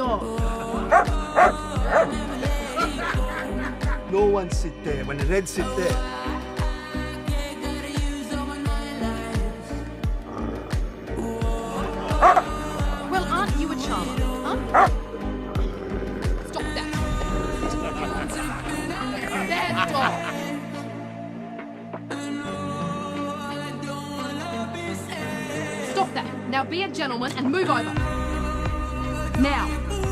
dog. No one sit there. When the red sit there. Well, aren't you a charmer, huh? Stop that. Bad dog. Stop that. Now be a gentleman and move over. Now.